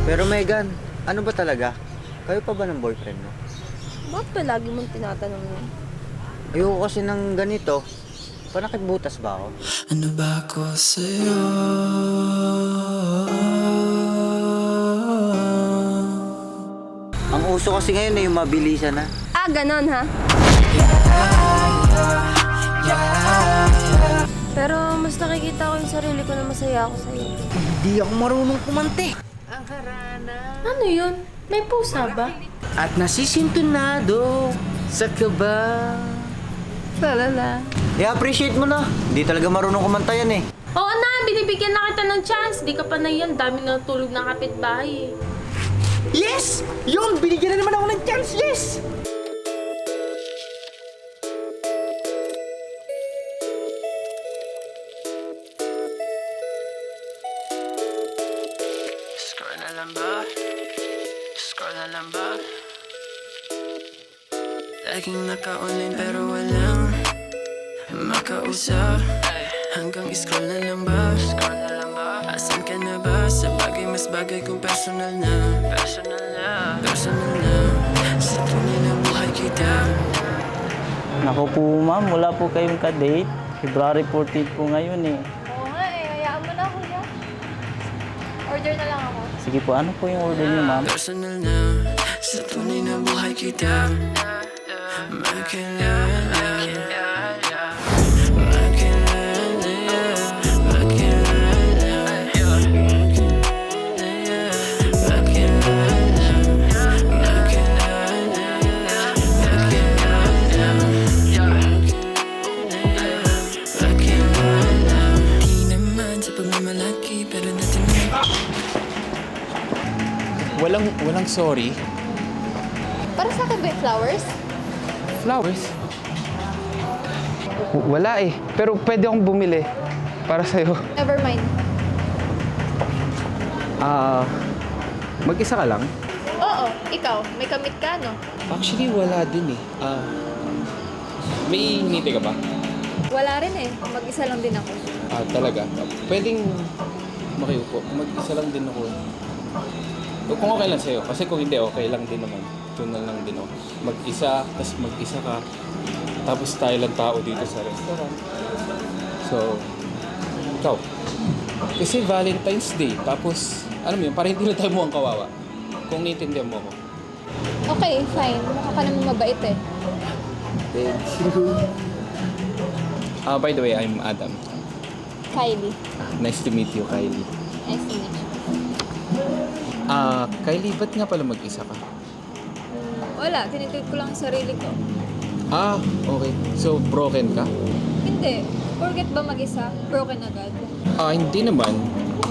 Pero Megan, ano ba talaga? Kayo pa ba ng boyfriend mo? Bakit ba lagi mong tinatanong yun? Ayoko kasi ng ganito. Panakit butas ba ako? Ano ba ako sa'yo? Ang uso kasi ngayon ay yung mabilisan na. Ah, ganon ha? Pero mas nakikita ko yung sarili ko na masaya ako sa'yo. Hindi ako marunong kumante. Ano yun? May pusa ba? At nasisintunado sa kaba. Lalala. I-appreciate mo na. Hindi talaga marunong kumanta yan eh. Oo na, binibigyan na kita ng chance. Di ka pa na yan. Dami na tulog ng kapitbahay eh. Yes! Yun! Binigyan na naman ako ng chance! Yes! Scroll na lang ba? Scroll na lang ba? Laging naka-online pero walang makausap. Hanggang scroll na lang ba? Scroll na lang ba? Asan ka na ba? Sa bagay mas bagay kung personal na. Personal na. Personal na. Sa tunay na buhay kita. Naku po ma'am, wala po kayong ka-date. February 14 po ngayon eh. Oo nga eh, hayaan mo na kuya. Order na lang ako. Sige po, ano po yung order niyo ma'am? Personal na. Sa tunay na buhay kita. Makilala. Walang sorry. Para sa akin ba yung flowers? Flowers? Wala eh. Pero pwede akong bumili para sa'yo. Never mind. Mag-isa ka lang? Oo, ikaw. May kamit ka, no? Actually, wala din eh. May ngiti ka ba? Wala rin eh. Mag-isa lang din ako. Talaga? Pwedeng makiupo. Mag-isa lang din ako. Kung okay lang sa'yo. Kasi kung hindi, okay lang din naman. Tunal lang din ako. Mag-isa, tapos mag-isa ka. Tapos tayo lang tao dito sa restaurant. So, ikaw. Kasi Valentine's Day. Tapos, alam mo yun, parang hindi na tayo mukhang kawawa. Kung naiintindihan mo ako. Okay, fine. Mukha ka naman mabait eh. Thank you. By the way, I'm Adam. Kylie. Nice to meet you, Kylie. Nice to meet you. Kylie, ba't nga pala mag-isa ka? Wala, tinitreat ko lang ang sarili ko. Okay. So, broken ka? Hindi. Porket ba mag-isa, broken agad? Hindi naman.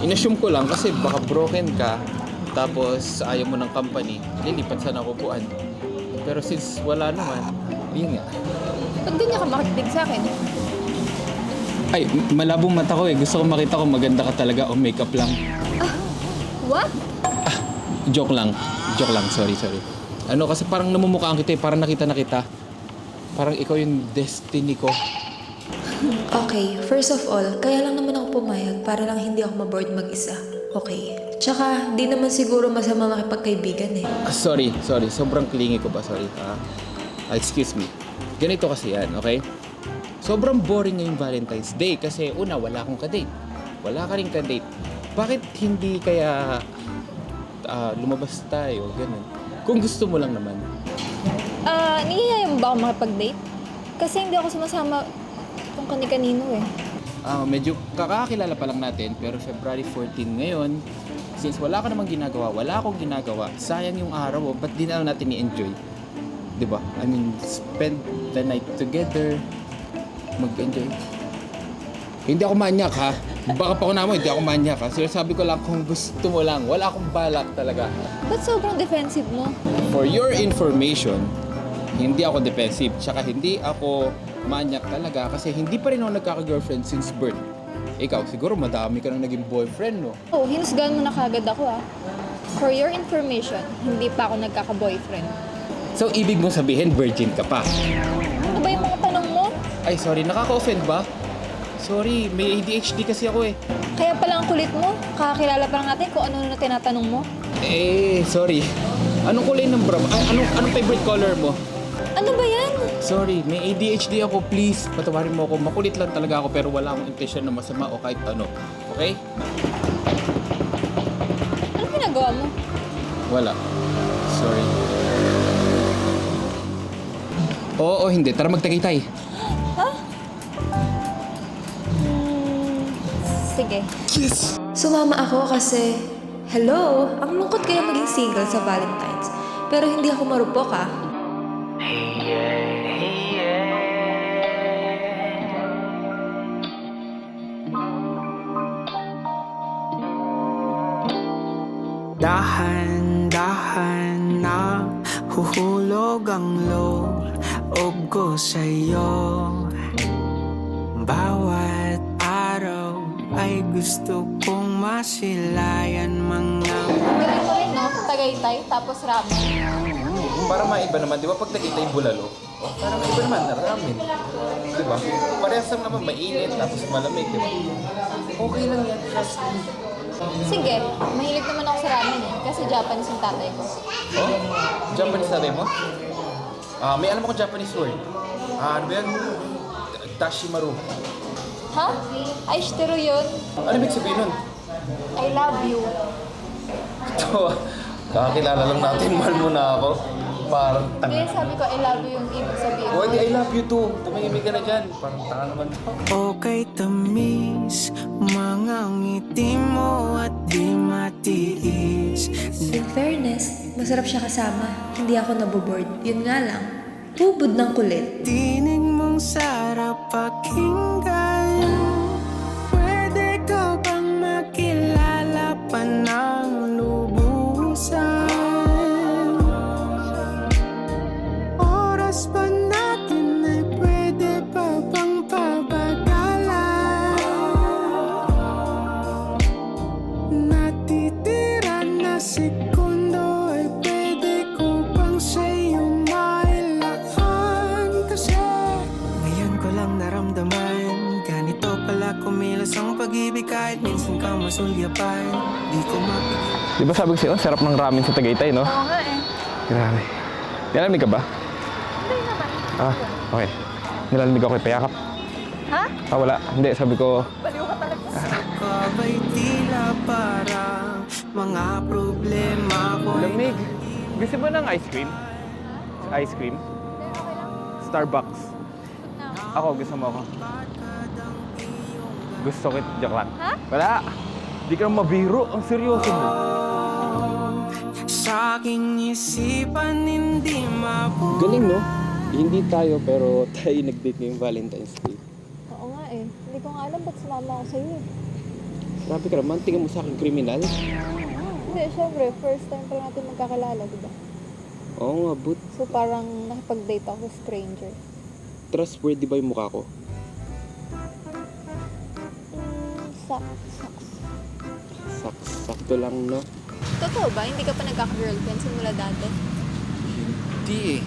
Inassume ko lang kasi baka broken ka, tapos ayaw mo ng company, lilipat sa nakupuan. Pero since wala naman, yun nga. Ba't ganyan ka makikinig sa akin? Ay, malabong mata ko eh. Gusto ko makita kung maganda ka talaga o makeup lang. What? Joke lang. Joke lang. Sorry. Ano, kasi parang namumukhaan kita eh. Parang nakita na kita. Parang ikaw yung destiny ko. Okay, first of all, kaya lang naman ako pumayag para lang hindi ako maboard mag-isa. Okay. Tsaka, di naman siguro masama makipagkaibigan eh. Sorry. Sobrang clingy ko ba? Sorry. Excuse me. Ganito kasi yan, okay? Sobrang boring ngayong Valentine's Day kasi una, wala akong ka-date. Wala ka rin ka-date. Bakit hindi kaya lumabas tayo, ganun? Kung gusto mo lang naman. Niyayaya mo ba ako makipag-date? Kasi hindi ako sumasama kung kani-kanino eh. Medyo kakakilala pa lang natin, pero February 14 ngayon, since wala ka namang ginagawa, wala akong ginagawa, sayang yung araw, ba't di na lang natin i-enjoy? Diba? I mean, spend the night together, mag-enjoy. Hindi ako manyak ha. Baka pa ako naman, hindi ako manyak ha. Sinasabi ko lang kung gusto mo lang. Wala akong balak talaga. Ba't sobrang defensive mo? For your information, hindi ako defensive. Tsaka hindi ako manyak talaga kasi hindi pa rin ako nagkaka-girlfriend since birth. Ikaw, siguro madami ka na naging boyfriend, no? Oh, hinusgahan mo na kagad ako ah. For your information, hindi pa ako nagkaka-boyfriend. So, ibig mo sabihin, virgin ka pa? Ano ba yung mga tanong mo? Ay, sorry, nakaka-offend ba? Sorry, may ADHD kasi ako eh. Kaya pala ang kulit mo. Kakakilala pa lang natin kung ano na tinatanong mo. Sorry. Anong kulay ng bra? Anong favorite color mo? Ano ba yan? Sorry, may ADHD ako. Please, patawarin mo ako. Makulit lang talaga ako pero wala akong intention na masama o kahit ano. Okay? Ano ginagawa mo? Wala. Sorry. Oo, hindi. Tara magtagaytay. Sige. Yes! Sumama ako kasi, hello, ang lungkot kaya maging single sa Valentine's. Pero hindi ako marupok ah. Dahan-dahan na huhulog ang loob ko sa'yo. Bawat araw ay gusto kong masilayan mga Galing mo rin, no? Tagaytay, tapos ramen. Para maiba naman, di ba pag nakita yung bulalo? Oh, para maiba naman, ramen. Di ba? Parehas lang naman, mainit, tapos malamig, di ba? Okay lang yan, trust me. Sige, mahilig naman ako sa ramen eh. Kasi Japanese yung tatay ko. Oh? Japanese na rin mo? May alam ako Japanese word. Ano ba yan? Tashimaru. Ha? Ay, shitero yun. Ano ibig sabihin nun? I love you. Ito, kakakilala lang natin, mahal mo na ako. Parang Hindi, sabi ko, I love you yung ibig sabihin. Oh, hindi, I love you too. Tumingimig ka na dyan. Parang tanga naman to. Okay tamis, mga ngiti mo at di matiis. In fairness, masarap siya kasama. Hindi ako naboboard. Yun nga lang, tubod ng kulit. Tinig mong sarap pakinggan. Pwede ka bang makilala pa ng lubusan? Oras pa natin ay pwede pa bang pabagalan? Natitira na segundo ay pwede ko bang sa'yo mailaan? Kasi ngayon ko lang naramdaman, ganito pala kumilos ang pag-ibig kahit minsan ka masulyapan. Di ko mapigil. Di ba sabi ko sa'yo, sarap ng ramen sa Tagaytay, no? Oo nga eh. Grabe. Nilalamig ka ba? Hindi naman. Okay. Nilalamig ako, payakap. Ha? Wala. Hindi, sabi ko, Baliw ka talaga. Kabay tila parang mga problema ko. lamig. Gusto mo ng ice cream? Ice cream? Starbucks. Ako, gusto mo ako. Gusto kit, joke lang. Ha? Wala. Di ka mabiro. Ang seryoso mo. Sa aking isipan hindi mabuhay. Galing, no? Hindi tayo, pero tayo nag-date ngayong Valentine's Day. Oo nga eh. Hindi ko nga alam ba't sumama ako sa'yo eh. Grabe ka naman, tingin mo sa akin kriminal? Hindi, syempre, first time pa lang natin magkakilala, di ba? Oo nga, but So parang nakipag-date ako sa stranger. trustworthy ba yung mukha ko? Sakto lang, no? Totoo ba? Hindi ka pa nagkaka-girlfriend simula dati? Hindi eh.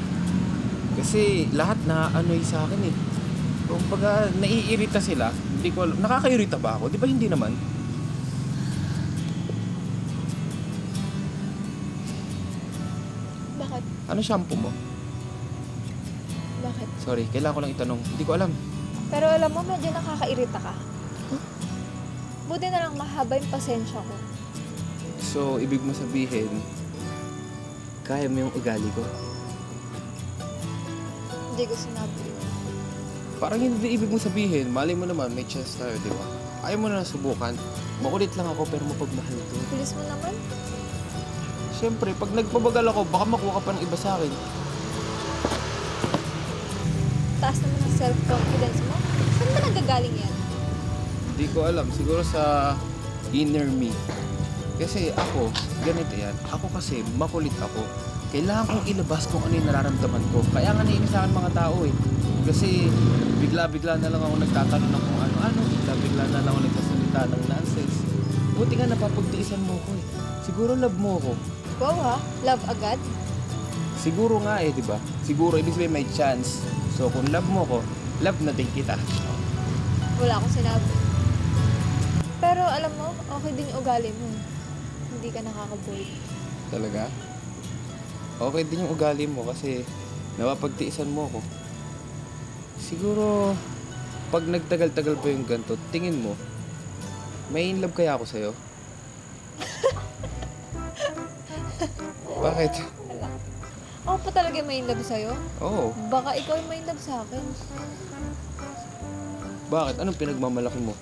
Kasi lahat na ano'y sa akin eh. Kung pag naiirita sila, hindi ko alam. Nakakairita ba ako? Di ba hindi naman? Bakit? Ano shampoo mo? Bakit? Sorry, kailangan ko lang itanong. Hindi ko alam. Pero alam mo, medyo nakakairita ka. Buti na lang mahaba yung pasensya ko. So, ibig mo sabihin, kaya mo yung ugali ko? Hindi ko sinabi. Parang hindi ibig mo sabihin, mali mo naman, may chance tayo, di ba? Ayaw mo na subukan. Makulit lang ako pero mapagmahal ko. Bilis mo naman. Siyempre, pag nagpabagal ako, baka makuha ka pa ng iba sa akin. Taas naman ang self-confidence mo. Saan ba nagagaling yan? Hindi ko alam. Siguro sa inner me. Kasi ako, ganito yan. Ako kasi, makulit ako. Kailangan kong ilabas kung ano yung nararamdaman ko. Kaya nga naiinis sa akin mga tao eh. Kasi bigla-bigla na lang ako nagtatanong ng kung ano-ano. Bigla-bigla na lang ako nagsasalita ng nonsense. Buti nga napapagtiisan mo ko eh. Siguro love mo ako. Wow ha? Love agad? Siguro nga eh, di ba? Siguro, ibig sabihin may chance. So kung love mo ko, love na din kita. Wala akong sinabi. Pero alam mo, okay din yung ugali mo. Hindi ka nakaka-boy. Talaga? Okay din yung ugali mo kasi napapagtiisan mo ako. Siguro, pag nagtagal-tagal pa yung ganito, tingin mo, may in love kaya ako sa'yo? Bakit? Ako pa talaga may in love sa'yo? Oo. Baka ikaw yung may in love sa akin. Bakit? Anong pinagmamalaki mo?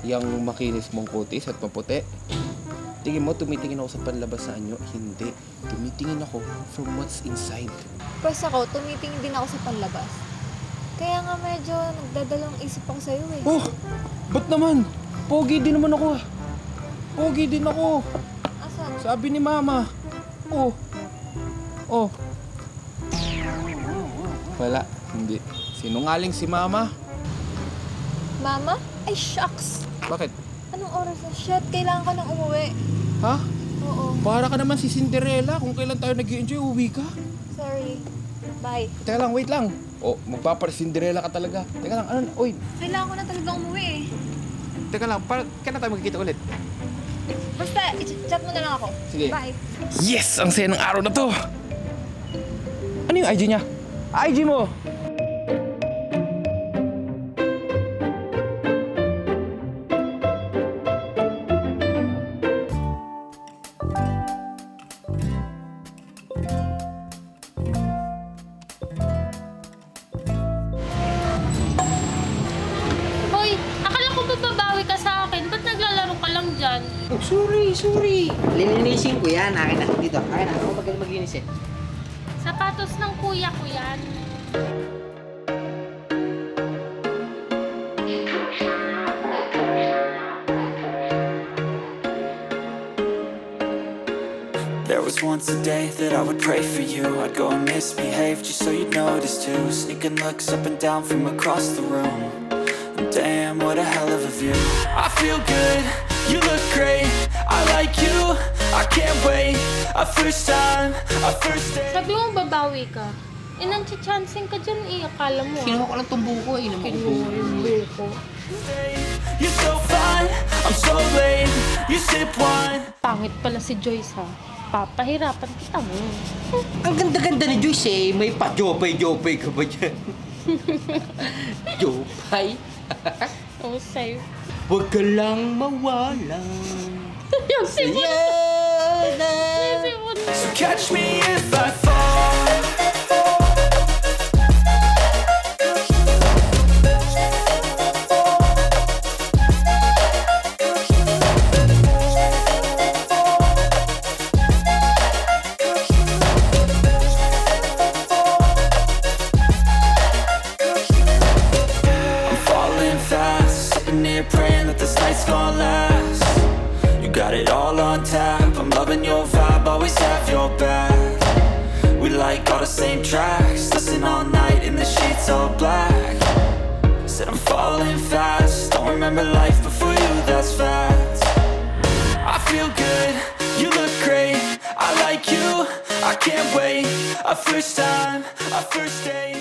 Yang makinis mong kutis at maputi? Tingin mo, tumitingin ako sa panlabas sa anyo? Hindi. Tumitingin ako from what's inside. Plus ako, tumitingin din ako sa panlabas. Kaya nga medyo nagdadalawang isip ako sa'yo eh. Oh! Ba't naman? Pogi din naman ako. Pogi din ako. Asan? Sabi ni Mama. Oh. Oh. Wala. Hindi. Sinungaling si Mama. Mama? Ay, shucks! Bakit? Anong oras na? Shit, kailangan ko nang umuwi. Ha? Oo, Para ka naman si Cinderella. Kung kailan tayo nag-i-enjoy, uwi ka. sorry. Bye. Teka lang, wait lang. Oh, magpapar-Cinderella ka talaga. Teka lang, ano? Oy, Kailangan ko na talaga umuwi eh. teka lang. Kailan tayo magkikita ulit? Basta, i-chat mo na lang ako. Sige. Bye. Yes! Ang saya ng araw na to! Ano yung IG niya? IG mo! Hoy, akala ko bababawi ka sa akin. Ba't naglalaro ka lang dyan? Oh, sorry. Lilinisin ko yan. Akin na. Dito. Akin na. Ako magaling maglinis eh. Sapatos ng kuya ko yan. There was once a day that I would pray for you. I'd go and misbehave just so you'd notice too. Sneaking looks up and down from across the room. And damn, what a hell of a view. I feel good, you look great. I like you, I can't wait. A first time, a first date. Sabi mo babawi ka. Eh, nanchachancing ka dyan eh. Akala mo Kinuha ko lang itong buko eh. Kinuha yung buko. You're so fine, I'm so late. You sip wine. Pangit pala si Joyce ha. Papahirapan kita mo. Ang ganda-ganda ni Joyce eh. May pa-jopay-jopay ka ba dyan? Jopay? Oh, sa'yo. Huwag ka lang mawala. Yung simon. Yana. Yung simon. So catch me if I fall. I'm falling fast, sitting here praying that this night's gonna last. You got it all on tap, I'm loving your vibe, always have your back. We like all the same tracks, listen all night in the sheets all black. Said I'm falling fast, don't remember life before you, that's fact. I feel good, you look great, I like you, I can't wait. A first time, a first date.